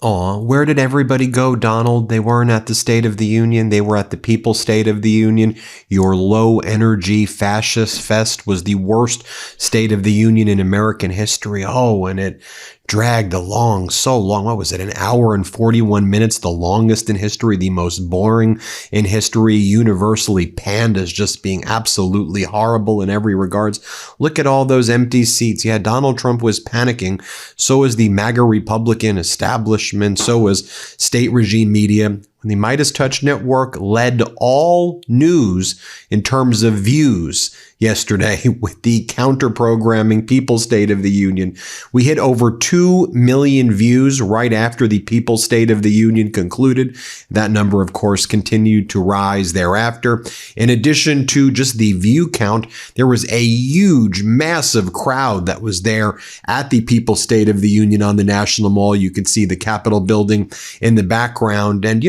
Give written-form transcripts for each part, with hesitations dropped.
Aw, where did everybody go, Donald? They weren't at the State of the Union. They were at the People's State of the Union. Your low-energy fascist fest was the worst State of the Union in American history. Oh, and it dragged along so long. What was it? An hour and 41 minutes, the longest in history, the most boring in history, universally panned as just being absolutely horrible in every regards. Look at all those empty seats. Yeah, Donald Trump was panicking. So was the MAGA Republican establishment. So was state regime media. The MeidasTouch Network led all news in terms of views yesterday with the counter-programming People's State of the Union. We hit over 2 million views right after the People's State of the Union concluded. That number, of course, continued to rise thereafter. In addition to just the view count, there was a huge, massive crowd that was there at the People's State of the Union on the National Mall. You can see the Capitol building in the background. And,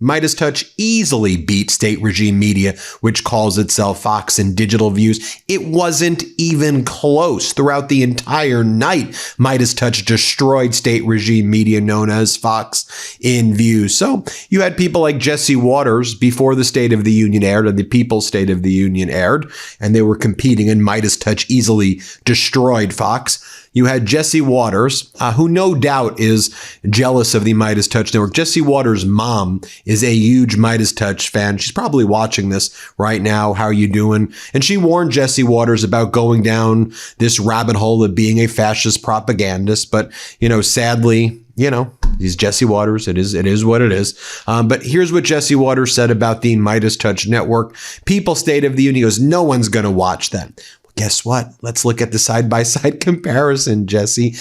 MeidasTouch easily beat state regime media, which calls itself Fox in digital views. It wasn't even close. Throughout the entire night, MeidasTouch destroyed state regime media known as Fox in views. So you had people like Jesse Waters before the State of the Union aired and the People's State of the Union aired, and they were competing, and MeidasTouch easily destroyed Fox. You had Jesse Waters, who no doubt is jealous of the MeidasTouch Network. Jesse Waters' mom is a huge MeidasTouch fan. She's probably watching this right now. How are you doing? And she warned Jesse Waters about going down this rabbit hole of being a fascist propagandist. But, sadly, he's Jesse Waters. It is what it is. But here's what Jesse Waters said about the MeidasTouch Network. People's State of the Union goes, no one's going to watch that. Guess what? Let's look at the side-by-side comparison, Jesse.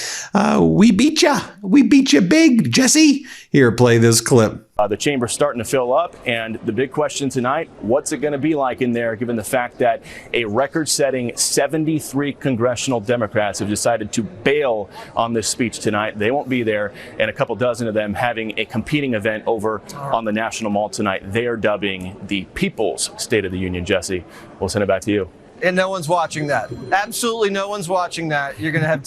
We beat ya. We beat you big, Jesse. Here, play this clip. The chamber's starting to fill up, and the big question tonight, what's it going to be like in there, given the fact that a record-setting 73 congressional Democrats have decided to bail on this speech tonight. They won't be there, and a couple dozen of them having a competing event over on the National Mall tonight. They are dubbing the People's State of the Union. Jesse, we'll send it back to you. And no one's watching that. Absolutely no one's watching that. You're going to have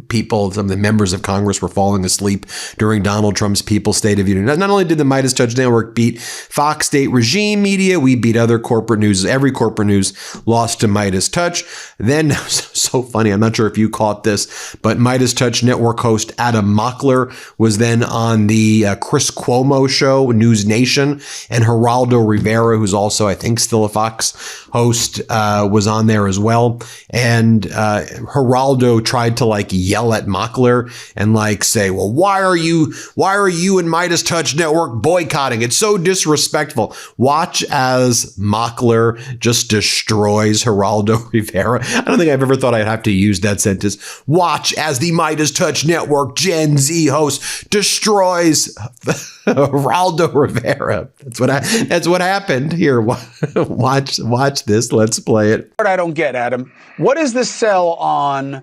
people, some of the members of Congress were falling asleep during Donald Trump's People's State of the Union. Not only did the MeidasTouch Network beat Fox state regime media, we beat other corporate news. Every corporate news lost to MeidasTouch. Then, so funny, I'm not sure if you caught this, but MeidasTouch Network host Adam Mockler was then on the Chris Cuomo show, News Nation, and Geraldo Rivera, who's also, I think, still a Fox host, was on there as well. And Geraldo tried to yell at Mockler and say, well, why are you and MeidasTouch Network boycotting? It's so disrespectful. Watch as Mockler just destroys Geraldo Rivera. I don't think I've ever thought I'd have to use that sentence. Watch as the MeidasTouch Network Gen Z host destroys Geraldo Rivera. That's what happened here. Watch this. Let's play it. What I don't get, Adam, what is the sell on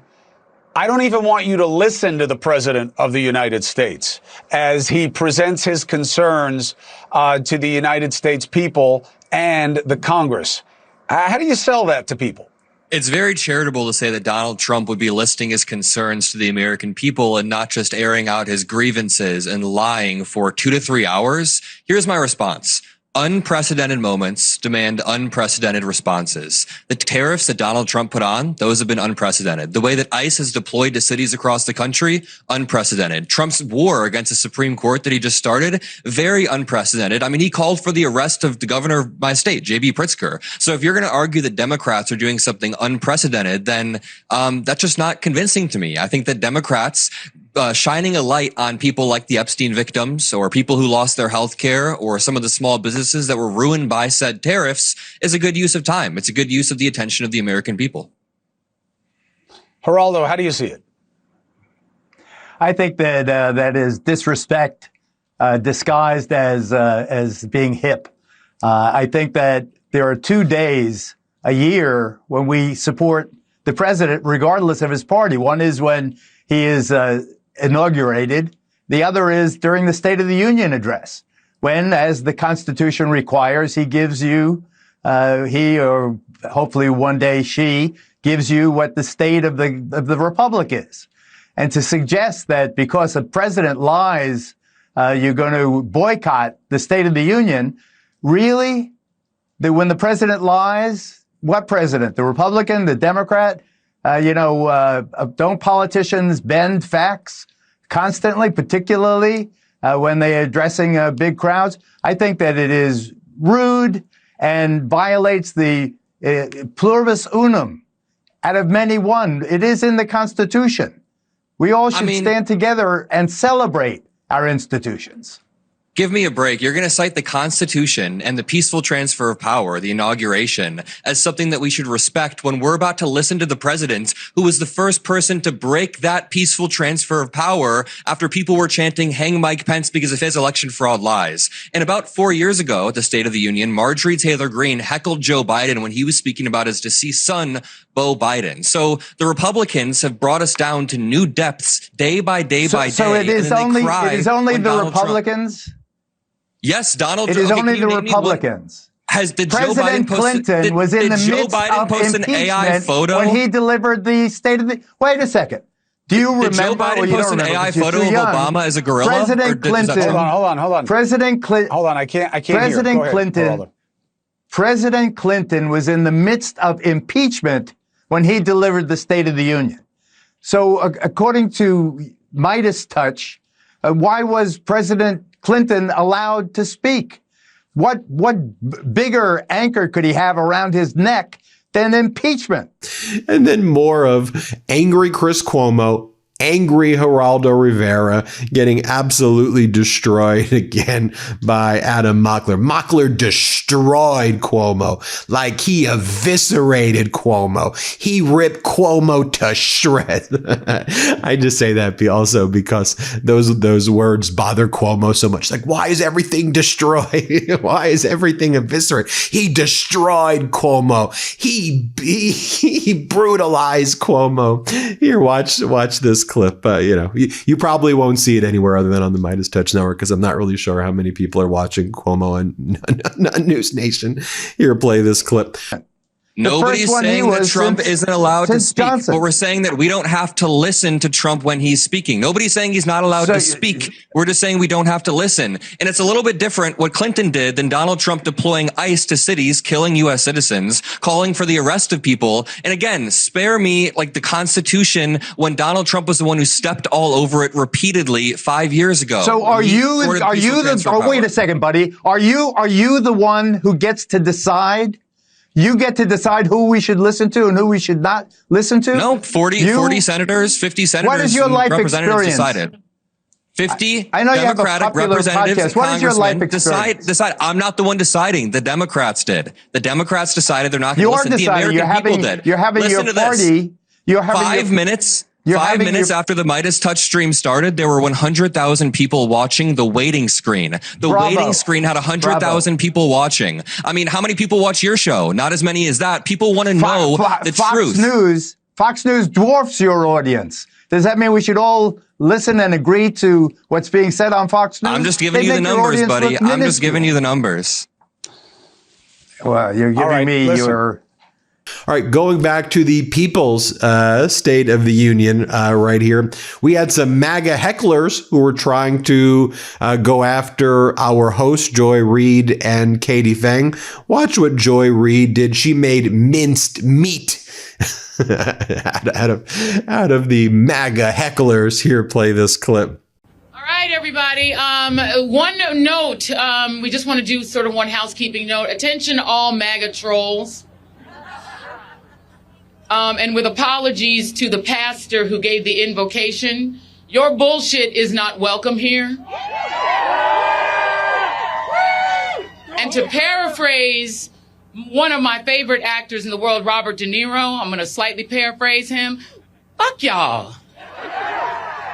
I don't even want you to listen to the President of the United States as he presents his concerns to the United States people and the Congress. How do you sell that to people? It's very charitable to say that Donald Trump would be listing his concerns to the American people and not just airing out his grievances and lying for 2 to 3 hours. Here's my response. Unprecedented moments demand unprecedented responses. The tariffs that Donald Trump put on, those have been unprecedented. The way that ICE has deployed to cities across the country, unprecedented. Trump's war against the Supreme Court that he just started, very unprecedented. I mean, he called for the arrest of the governor of my state, J.B. Pritzker. So if you're going to argue that Democrats are doing something unprecedented, then that's just not convincing to me. I think that Democrats shining a light on people like the Epstein victims or people who lost their health care or some of the small businesses that were ruined by said tariffs is a good use of time. It's a good use of the attention of the American people. Geraldo, how do you see it? I think that that is disrespect disguised as being hip. I think that there are 2 days a year when we support the president, regardless of his party. One is when he is inaugurated. The other is during the State of the Union address, when, as the Constitution requires, he gives you, he or hopefully one day she gives you what the state of the republic is. And to suggest that because a president lies, you're going to boycott the State of the Union, really? That when the president lies, what president? The Republican, the Democrat? Don't politicians bend facts constantly, particularly when they're addressing big crowds? I think that it is rude and violates the pluribus unum, out of many one. It is in the Constitution. We all should stand together and celebrate our institutions. Give me a break. You're going to cite the Constitution and the peaceful transfer of power, the inauguration, as something that we should respect when we're about to listen to the president, who was the first person to break that peaceful transfer of power after people were chanting, "Hang Mike Pence," because of his election fraud lies. And about 4 years ago at the State of the Union, Marjorie Taylor Greene heckled Joe Biden when he was speaking about his deceased son, Beau Biden. So the Republicans have brought us down to new depths day by day by day. So it is only the Republicans? Yes, Donald It Trump. is only the Republicans. President Clinton was in the midst of impeachment when he delivered the State of the... Wait a second. Do you remember? Did Joe Biden post an AI photo of Obama as a gorilla? President Clinton... Hold on. President Clinton... Hold on, I can't President hear. Clinton... President Clinton was in the midst of impeachment when he delivered the State of the Union. So according to MeidasTouch, why was President Clinton allowed to speak? What bigger anchor could he have around his neck than impeachment? And then more of angry Chris Cuomo, angry Geraldo Rivera, getting absolutely destroyed again by Adam Mockler. Mockler destroyed Cuomo, like he eviscerated Cuomo. He ripped Cuomo to shreds. I just say that also because those words bother Cuomo so much. Like, why is everything destroyed? Why is everything eviscerated? He destroyed Cuomo. He brutalized Cuomo. Here, watch this clip. You probably won't see it anywhere other than on the MeidasTouch network, because I'm not really sure how many people are watching Cuomo and News Nation. Here, play this clip. Nobody's saying that Trump isn't allowed to speak, but we're saying that we don't have to listen to Trump when he's speaking. Nobody's saying he's not allowed to speak. We're just saying we don't have to listen. And it's a little bit different what Clinton did than Donald Trump deploying ICE to cities, killing U.S. citizens, calling for the arrest of people. And again, spare me like the Constitution when Donald Trump was the one who stepped all over it repeatedly 5 years ago. So wait a second, buddy. Are you the one who gets to decide? You get to decide who we should listen to and who we should not listen to? No, 40 senators, 50 senators. What is your life experience? Decided. 50 I know you have a Democratic popular representatives podcast. What is your life experience? decide. I'm not the one deciding. The Democrats did. The Democrats decided they're not going to listen. The American people did. You're having listen your to party. You're having 5 minutes. 5 minutes after the MeidasTouch stream started, there were 100,000 people watching the waiting screen. The waiting screen had 100,000 people watching. I mean, how many people watch your show? Not as many as that. People want to know the truth. Fox News dwarfs your audience. Does that mean we should all listen and agree to what's being said on Fox News? I'm just giving you the numbers, buddy. I'm just giving you the numbers. Well, you're giving me your... All right, going back to the People's State of the Union right here, we had some MAGA hecklers who were trying to go after our hosts, Joy Reid and Katie Fang. Watch what Joy Reid did. She made minced meat out of the MAGA hecklers. Here, play this clip. All right, everybody. One note. We just want to do sort of one housekeeping note. Attention, all MAGA trolls. And with apologies to the pastor who gave the invocation, your bullshit is not welcome here. And to paraphrase one of my favorite actors in the world, Robert De Niro, I'm going to slightly paraphrase him. Fuck y'all.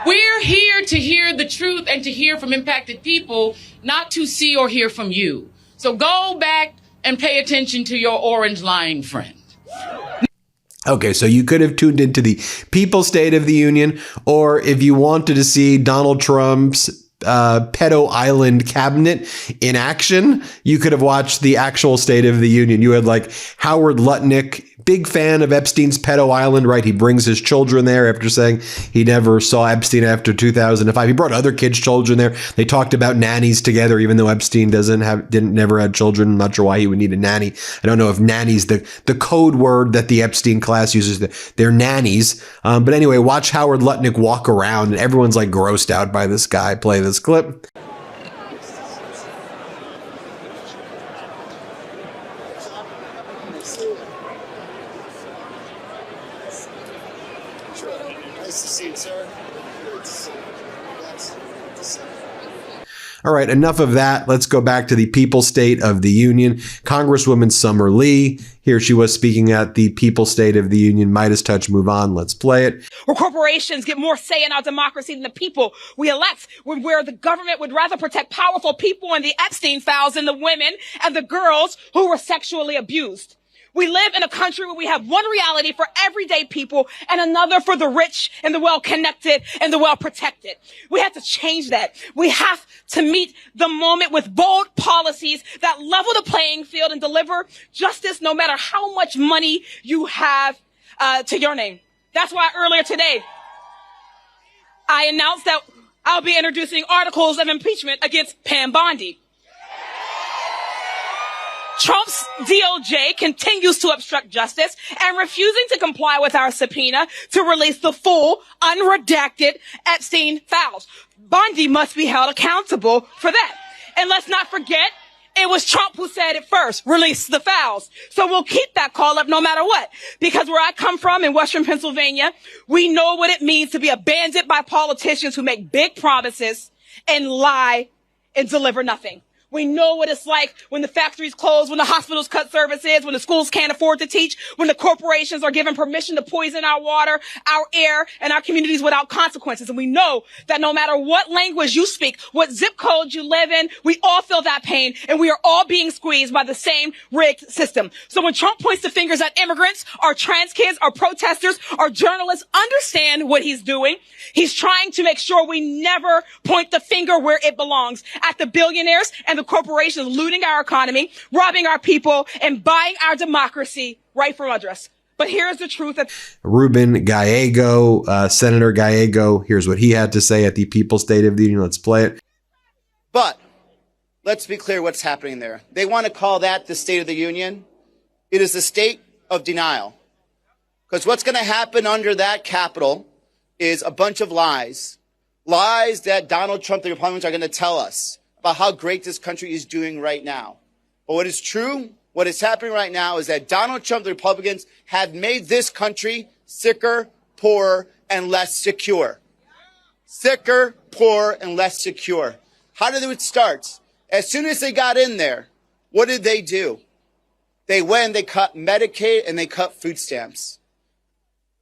We're here to hear the truth and to hear from impacted people, not to see or hear from you. So go back and pay attention to your orange lying friend. Okay, so you could have tuned into the People's State of the Union, or if you wanted to see Donald Trump's pedo island cabinet in action, you could have watched the actual State of the Union. You had like Howard Lutnick, big fan of Epstein's pedo island, right? He brings his children there after saying he never saw Epstein after 2005. He brought other kids' children there. They talked about nannies together, even though Epstein never had children. I'm not sure why he would need a nanny. I don't know if nanny's the code word that the Epstein class uses. They're nannies. But anyway, watch Howard Lutnick walk around and everyone's like grossed out by this guy. Play this clip. Nice to see you, sir. All right, enough of that. Let's go back to the People's State of the Union. Congresswoman Summer Lee, here she was speaking at the People's State of the Union. MeidasTouch, move on. Let's play it. Where corporations get more say in our democracy than the people we elect, where the government would rather protect powerful people and the Epstein files than the women and the girls who were sexually abused. We live in a country where we have one reality for everyday people and another for the rich and the well-connected and the well-protected. We have to change that. We have to meet the moment with bold policies that level the playing field and deliver justice no matter how much money you have to your name. That's why earlier today, I announced that I'll be introducing articles of impeachment against Pam Bondi. Trump's DOJ continues to obstruct justice and refusing to comply with our subpoena to release the full, unredacted Epstein files. Bondi must be held accountable for that. And let's not forget, it was Trump who said it first, release the files. So we'll keep that call up no matter what. Because where I come from in Western Pennsylvania, we know what it means to be abandoned by politicians who make big promises and lie and deliver nothing. We know what it's like when the factories close, when the hospitals cut services, when the schools can't afford to teach, when the corporations are given permission to poison our water, our air, and our communities without consequences. And we know that no matter what language you speak, what zip code you live in, we all feel that pain, and we are all being squeezed by the same rigged system. So when Trump points the fingers at immigrants, our trans kids, our protesters, our journalists, understand what he's doing. He's trying to make sure we never point the finger where it belongs, at the billionaires and the corporations looting our economy, robbing our people, and buying our democracy right from under us. But here's the truth. Ruben Gallego, Senator Gallego, here's what he had to say at the People's State of the Union. Let's play it. But let's be clear what's happening there. They want to call that the State of the Union. It is the state of denial. Because what's going to happen under that Capitol is a bunch of lies. Lies that Donald Trump, the Republicans, are going to tell us about how great this country is doing right now. But what is true, what is happening right now is that Donald Trump, the Republicans, have made this country sicker, poorer, and less secure. Sicker, poorer, and less secure. How did it start? As soon as they got in there, what did they do? They went and they cut Medicaid and they cut food stamps.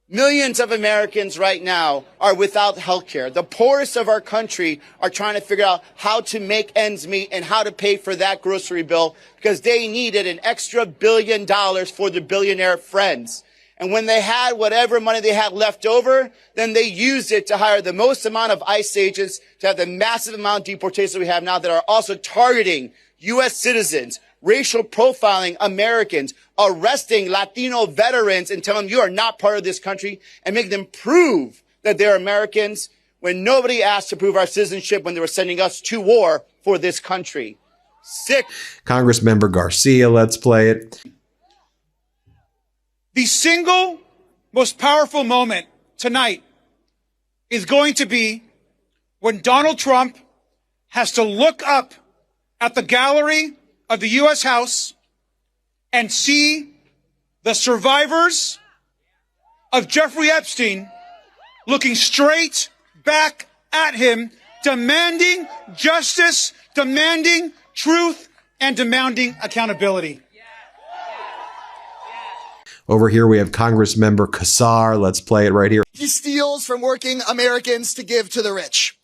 Millions of Americans right now are without health care. The poorest of our country are trying to figure out how to make ends meet and how to pay for that grocery bill because they needed an extra $1 billion for their billionaire friends. And when they had whatever money they had left over, then they used it to hire the most amount of ICE agents, to have the massive amount of deportations we have now that are also targeting U.S. citizens, racial profiling Americans, arresting Latino veterans and telling them you are not part of this country and making them prove that they're Americans when nobody asked to prove our citizenship when they were sending us to war for this country. Sick. Congressmember Garcia, let's play it. The single most powerful moment tonight is going to be when Donald Trump has to look up at the gallery of the U.S. House and see the survivors of Jeffrey Epstein looking straight back at him, demanding justice, demanding truth, and demanding accountability. Over here, we have Congressmember Kassar. Let's play it right here. He steals from working Americans to give to the rich.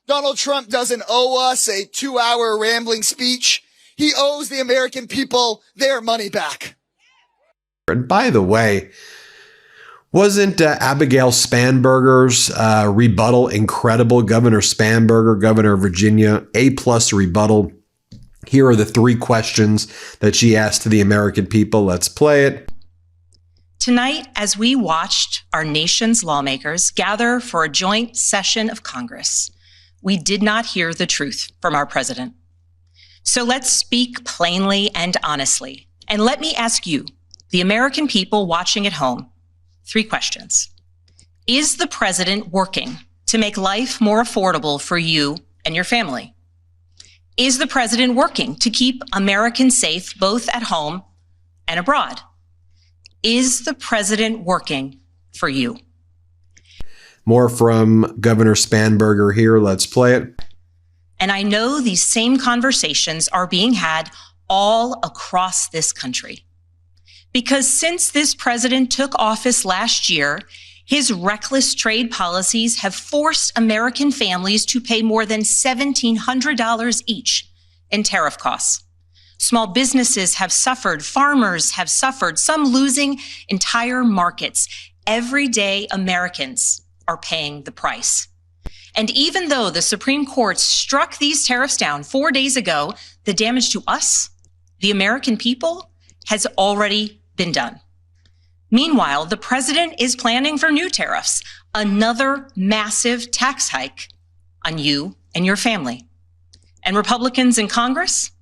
Donald Trump doesn't owe us a 2-hour rambling speech. He owes the American people their money back. And by the way, Wasn't Abigail Spanberger's rebuttal incredible? Governor Spanberger, governor of Virginia, A+ rebuttal. Here are the 3 questions that she asked to the American people. Let's play it. Tonight, as we watched our nation's lawmakers gather for a joint session of Congress, we did not hear the truth from our president. So let's speak plainly and honestly. And let me ask you, the American people watching at home, 3 questions. Is the president working to make life more affordable for you and your family? Is the president working to keep Americans safe both at home and abroad? Is the president working for you? More from Governor Spanberger here. Let's play it. And I know these same conversations are being had all across this country. Because since this president took office last year, his reckless trade policies have forced American families to pay more than $1,700 each in tariff costs. Small businesses have suffered, farmers have suffered, some losing entire markets. Everyday Americans are paying the price. And even though the Supreme Court struck these tariffs down 4 days ago, the damage to us, the American people, has already been done. Meanwhile, the president is planning for new tariffs, another massive tax hike on you and your family. And Republicans in Congress,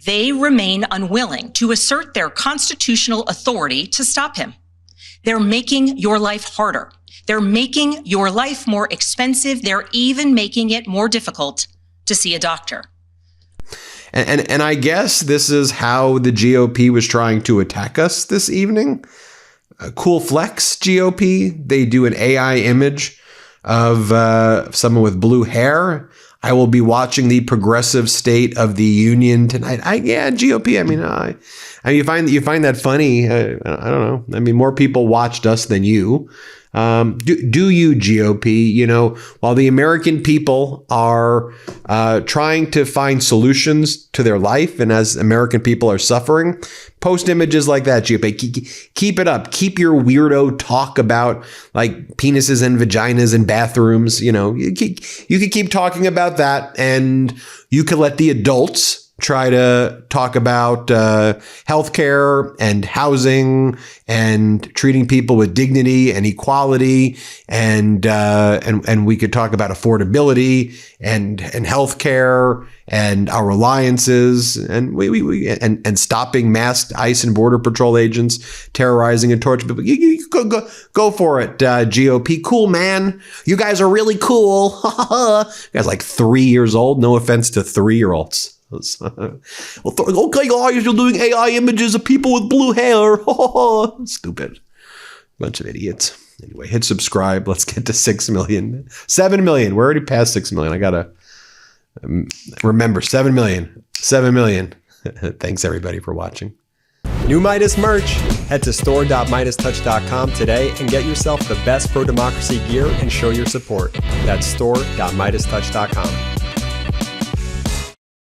they remain unwilling to assert their constitutional authority to stop him. They're making your life harder. They're making your life more expensive. They're even making it more difficult to see a doctor. And I guess this is how the GOP was trying to attack us this evening. Cool flex, GOP. They do an AI image of someone with blue hair. I will be watching the progressive State of the Union tonight. GOP. I mean, you find that funny. I don't know. I mean, more people watched us than you. Do you, GOP? You know, while the American people are trying to find solutions to their life, and as American people are suffering, post images like that, GOP. Keep it up. Keep your weirdo talk about like penises and vaginas and bathrooms. You know, you could keep talking about that, and you could let the adults try to talk about healthcare and housing and treating people with dignity and equality, and we could talk about affordability and healthcare and our alliances and stopping masked ICE and Border Patrol agents terrorizing and torturing people. You go for it, GOP. Cool, man. You guys are really cool. You guys like 3 years old. No offense to 3-year-olds. Okay, guys, you're doing AI images of people with blue hair. Stupid. Bunch of idiots. Anyway, hit subscribe. Let's get to 6 million. 7 million. We're already past 6 million. I got to remember 7 million. 7 million. Thanks, everybody, for watching. New Meidas merch. Head to store.MeidasTouch.com today and get yourself the best pro-democracy gear and show your support. That's store.MeidasTouch.com.